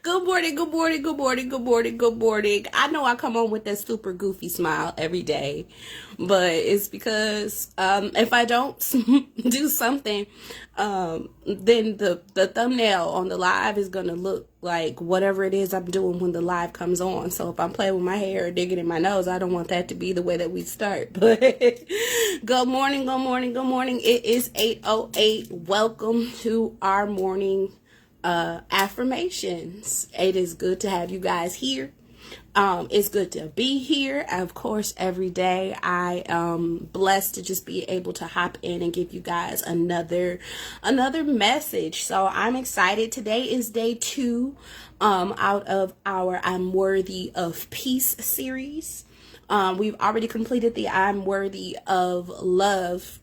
Good morning, good morning, good morning, good morning, good morning. I know I come on with that super goofy smile every day, but it's because if I don't do something, then the thumbnail on the live is going to look like whatever it is I'm doing when the live comes on. So if I'm playing with my hair or digging in my nose, I don't want that to be the way that we start. But good morning, good morning, good morning. It is 8:08. Welcome to our morning affirmations. It is good to have you guys here. It's good to be here. Of course, every day I am blessed to just be able to hop in and give you guys another message. So I'm excited. Today is day 2 out of our I'm Worthy of Peace series. We've already completed the I'm Worthy of Love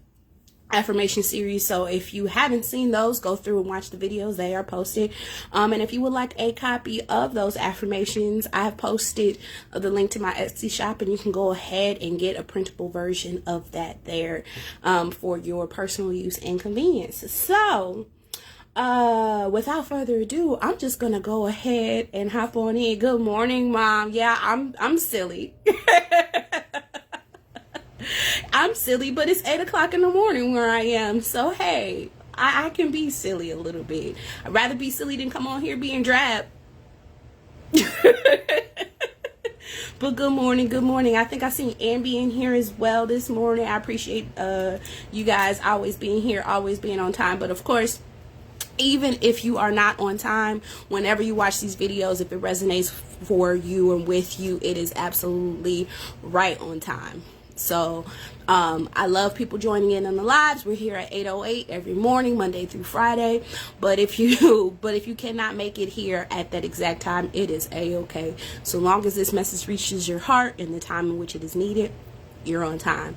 affirmation series. So if you haven't seen those, go through and watch the videos. They are posted. And if you would like a copy of those affirmations, I have posted the link to my Etsy shop, and you can go ahead and get a printable version of that there for your personal use and convenience. So without further ado, I'm just gonna go ahead and hop on in. Good morning, Mom. Yeah, I'm silly. I'm silly, but it's 8 o'clock in the morning where I am. So, hey, I can be silly a little bit. I'd rather be silly than come on here being drab. But good morning, good morning. I think I seen Ambi in here as well this morning. I appreciate you guys always being here, always being on time. But of course, even if you are not on time, whenever you watch these videos, if it resonates for you and with you, it is absolutely right on time. So I love people joining in on the lives. We're here at 8:08 every morning, Monday through Friday. But if you cannot make it here at that exact time, it is a-okay. So long as this message reaches your heart in the time in which it is needed, you're on time.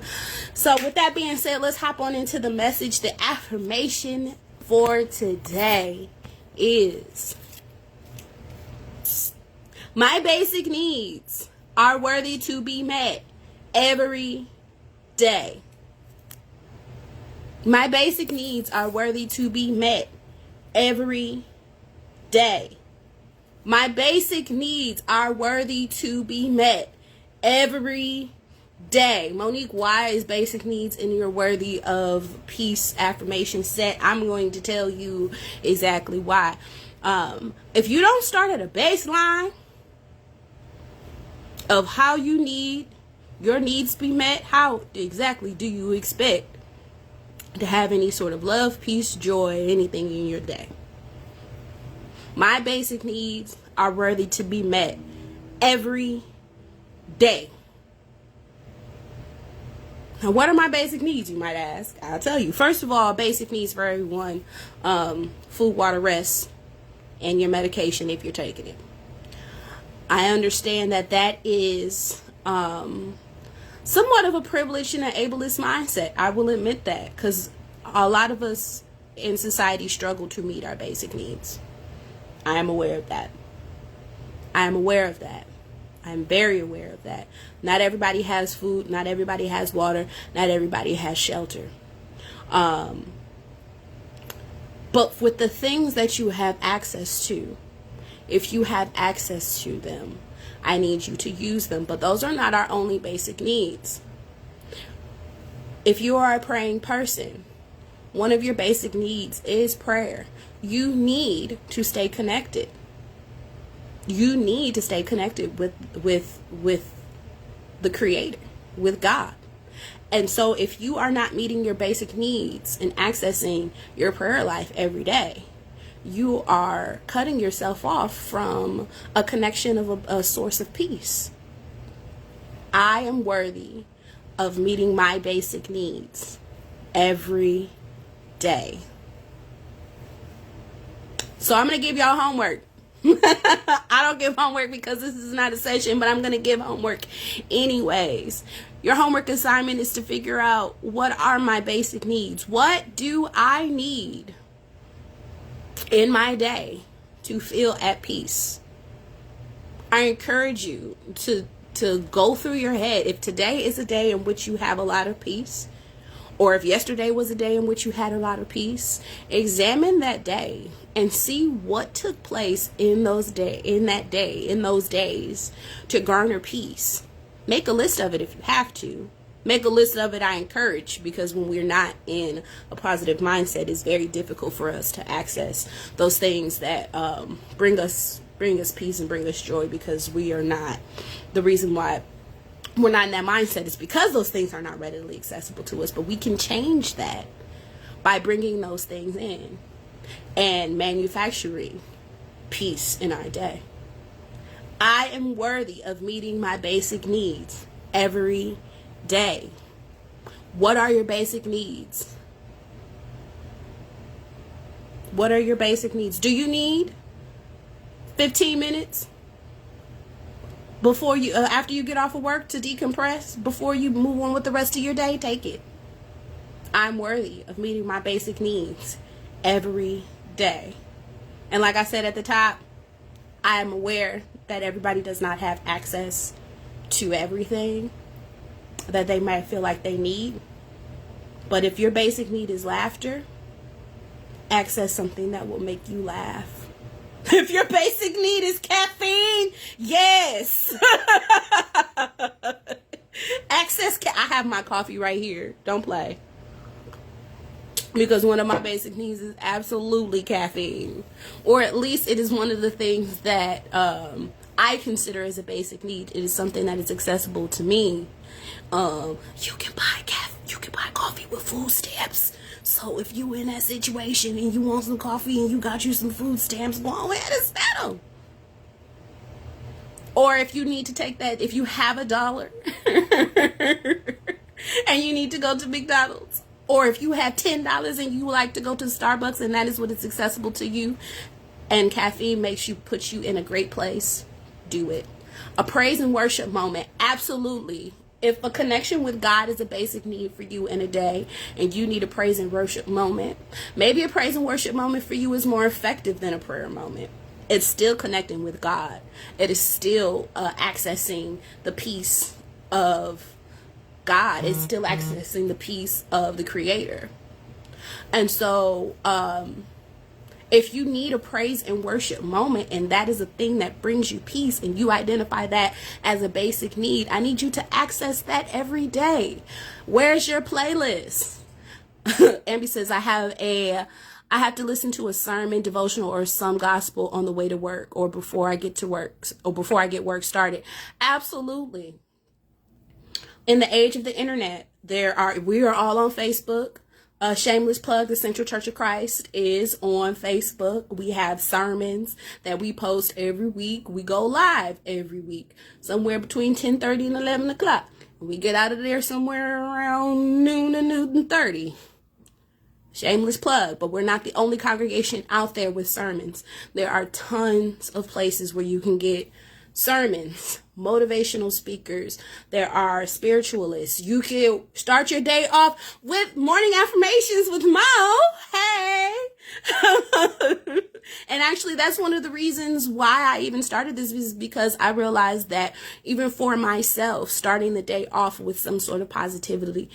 So with that being said, let's hop on into the message. The affirmation for today is: my basic needs are worthy to be met every day. My basic needs are worthy to be met every day. My basic needs are worthy to be met every day. Monique, why is basic needs in your Worthy of Peace affirmation set? I'm going to tell you exactly why. If you don't start at a baseline of how you need your needs be met, how exactly do you expect to have any sort of love, peace, joy, anything in your day? My basic needs are worthy to be met every day. Now, what are my basic needs, you might ask? I'll tell you. First of all, basic needs for everyone: food, water, rest, and your medication if you're taking it. I understand that is somewhat of a privileged and an ableist mindset. I will admit that, because a lot of us in society struggle to meet our basic needs. I am aware of that. I am aware of that. I'm very aware of that. Not everybody has food. Not everybody has water. Not everybody has shelter. But with the things that you have access to, if you have access to them, I need you to use them. But those are not our only basic needs. If you are a praying person, one of your basic needs is prayer. You need to stay connected. You need to stay connected with the Creator, with God. And so if you are not meeting your basic needs and accessing your prayer life every day, you are cutting yourself off from a connection of a source of peace. I am worthy of meeting my basic needs every day. So I'm going to give y'all homework. I don't give homework because this is not a session, but I'm going to give homework anyways. Your homework assignment is to figure out, what are my basic needs? What do I need in my day to feel at peace? I encourage you to go through your head. If today is a day in which you have a lot of peace, Or if yesterday was a day in which you had a lot of peace, examine that day and see what took place in those days to garner peace. Make a list of it if you have to. Make a list of it, I encourage, because when we're not in a positive mindset, it's very difficult for us to access those things that bring us peace and bring us joy, because we are not, the reason why we're not in that mindset is because those things are not readily accessible to us. But we can change that by bringing those things in and manufacturing peace in our day. I am worthy of meeting my basic needs every day. What are your basic needs? What are your basic needs? Do you need 15 minutes before you after you get off of work to decompress before you move on with the rest of your day? Take it. I'm worthy of meeting my basic needs every day. And like I said at the top, I am aware that everybody does not have access to everything that they might feel like they need. But if your basic need is laughter, access something that will make you laugh. If your basic need is caffeine, yes. I have my coffee right here. Don't play. Because one of my basic needs is absolutely caffeine. Or at least it is one of the things that I consider as a basic need. It is something that is accessible to me. You can buy coffee with food stamps. So if you in that situation and you want some coffee and you got you some food stamps, go ahead and spend them. Or if you need to take that, if you have $1 and you need to go to McDonald's, or if you have $10 and you like to go to Starbucks and that is what is accessible to you, and caffeine puts you in a great place, do it. A praise and worship moment, absolutely. If a connection with God is a basic need for you in a day and you need a praise and worship moment, maybe a praise and worship moment for you is more effective than a prayer moment. It's still connecting with God. It is still accessing the peace of God. It's still accessing the peace of the Creator. And so if you need a praise and worship moment and that is a thing that brings you peace and you identify that as a basic need, I need you to access that every day. Where's your playlist? Ambi says, I have to listen to a sermon, devotional, or some gospel on the way to work or before I get to work or before I get work started. Absolutely. In the age of the internet, we are all on Facebook. Shameless plug, the Central Church of Christ is on Facebook. We have sermons that we post every week. We go live every week, somewhere between 10:30 and 11 o'clock. We get out of there somewhere around noon and 30. Shameless plug, but we're not the only congregation out there with sermons. There are tons of places where you can get sermons, motivational speakers. There are spiritualists. You can start your day off with morning affirmations with Mo. Hey. And actually, that's one of the reasons why I even started this, is because I realized that even for myself, starting the day off with some sort of positivity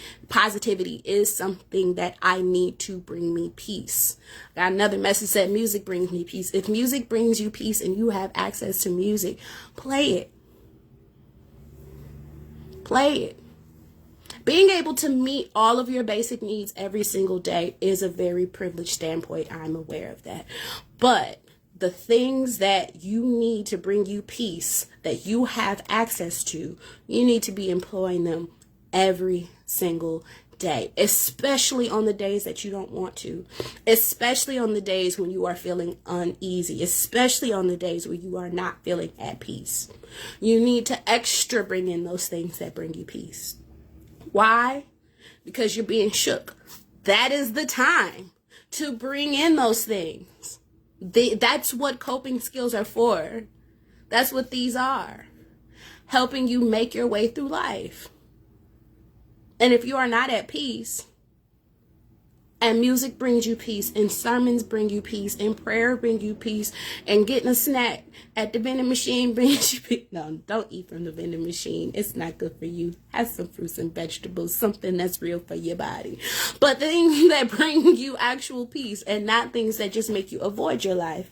is something that I need to bring me peace. Got another message that music brings me peace. If music brings you peace and you have access to music, play it. Play it. Being able to meet all of your basic needs every single day is a very privileged standpoint. I'm aware of that. But the things that you need to bring you peace, that you have access to, you need to be employing them every single day, especially on the days that you don't want to, especially on the days when you are feeling uneasy, especially on the days where you are not feeling at peace. You need to extra bring in those things that bring you peace. Why? Because you're being shook. That is the time to bring in those things. That's what coping skills are for. That's what these are. Helping you make your way through life. And if you are not at peace, And music brings you peace, and sermons bring you peace, and prayer bring you peace, and getting a snack at the vending machine brings you peace. No, don't eat from the vending machine. It's not good for you. Have some fruits and vegetables, something that's real for your body. But things that bring you actual peace, and not things that just make you avoid your life.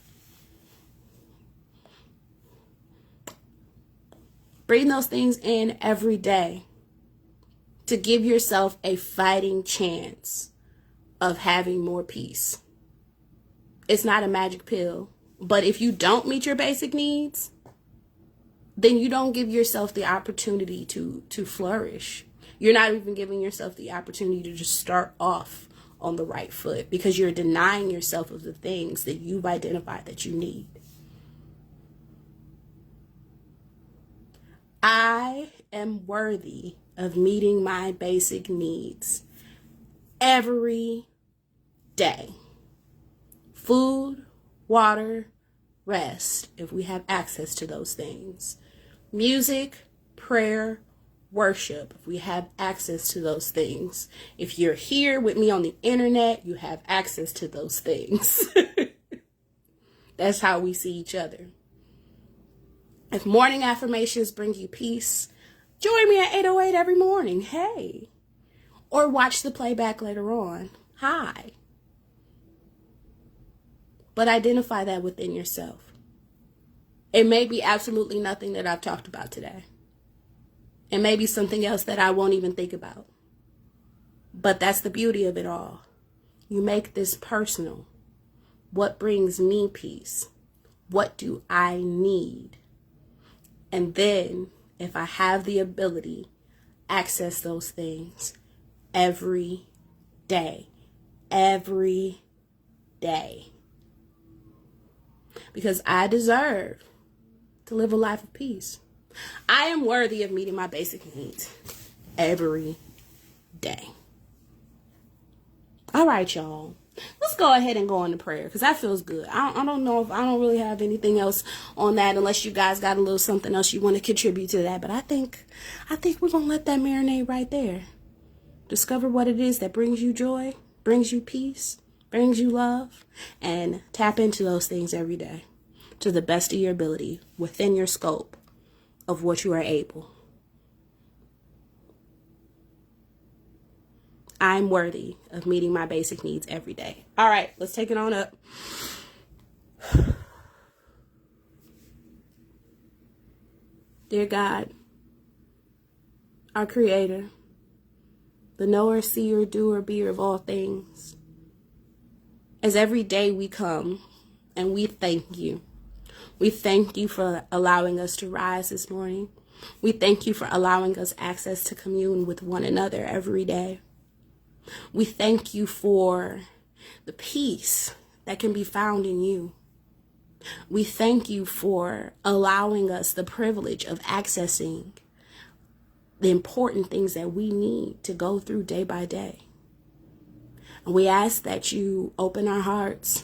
Bring those things in every day to give yourself a fighting chance of having more peace. It's not a magic pill, but if you don't meet your basic needs, then you don't give yourself the opportunity to flourish. You're not even giving yourself the opportunity to just start off on the right foot, because you're denying yourself of the things that you've identified that you need. I am worthy of meeting my basic needs every day. Food, water, rest, if we have access to those things. Music, prayer, worship, if we have access to those things. If you're here with me on the internet, you have access to those things. That's how we see each other. If morning affirmations bring you peace, join me at 8:08 every morning. Hey. Or watch the playback later on. Hi. But identify that within yourself. It may be absolutely nothing that I've talked about today. It may be something else that I won't even think about. But that's the beauty of it all. You make this personal. What brings me peace? What do I need? And then, if I have the ability, access those things every day. Every day. Because I deserve to live a life of peace. I am worthy of meeting my basic needs every day. All right, y'all. Let's go ahead and go into prayer, because that feels good. I don't know if I don't really have anything else on that, unless you guys got a little something else you want to contribute to that. But I think we're going to let that marinate right there. Discover what it is that brings you joy, brings you peace, brings you love, and tap into those things every day to the best of your ability within your scope of what you are able. I'm worthy of meeting my basic needs every day. All right, let's take it on up. Dear God, our Creator, the knower, seer, doer, beer of all things, as every day we come and we thank you. We thank you for allowing us to rise this morning. We thank you for allowing us access to commune with one another every day. We thank you for the peace that can be found in you. We thank you for allowing us the privilege of accessing the important things that we need to go through day by day. And we ask that you open our hearts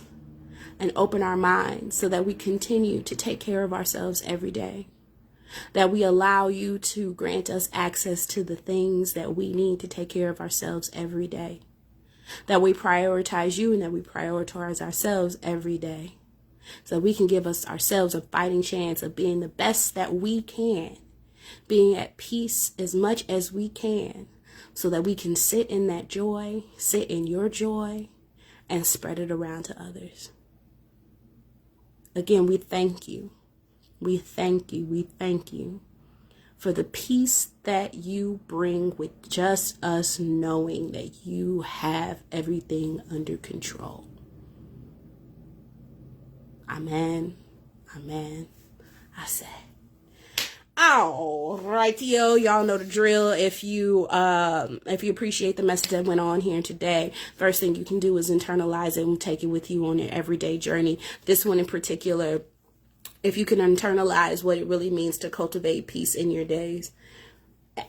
and open our minds so that we continue to take care of ourselves every day. That we allow you to grant us access to the things that we need to take care of ourselves every day. That we prioritize you and that we prioritize ourselves every day. So we can give ourselves a fighting chance of being the best that we can. Being at peace as much as we can. So that we can sit in that joy, sit in your joy, and spread it around to others. Again, we thank you. We thank you. We thank you for the peace that you bring with just us knowing that you have everything under control. Amen. Amen. I say. All right, y'all know the drill. If you appreciate the message that went on here today, first thing you can do is internalize it and take it with you on your everyday journey. This one in particular, if you can internalize what it really means to cultivate peace in your days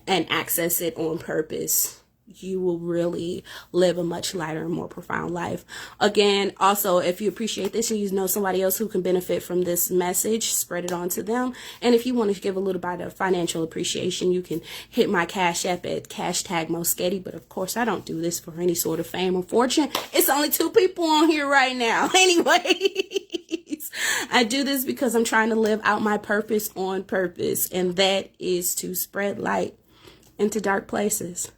and access it on purpose, you will really live a much lighter and more profound life. Again, also, if you appreciate this and you know somebody else who can benefit from this message, spread it on to them. And if you want to give a little bit of financial appreciation, you can hit my Cash App at #Moesghetti. But of course, I don't do this for any sort of fame or fortune. It's only 2 people on here right now. Anyways, I do this because I'm trying to live out my purpose on purpose. And that is to spread light into dark places.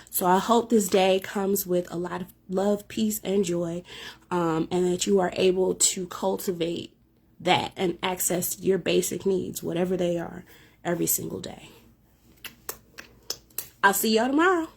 So I hope this day comes with a lot of love, peace, and joy, and that you are able to cultivate that and access your basic needs, whatever they are, every single day. I'll see y'all tomorrow.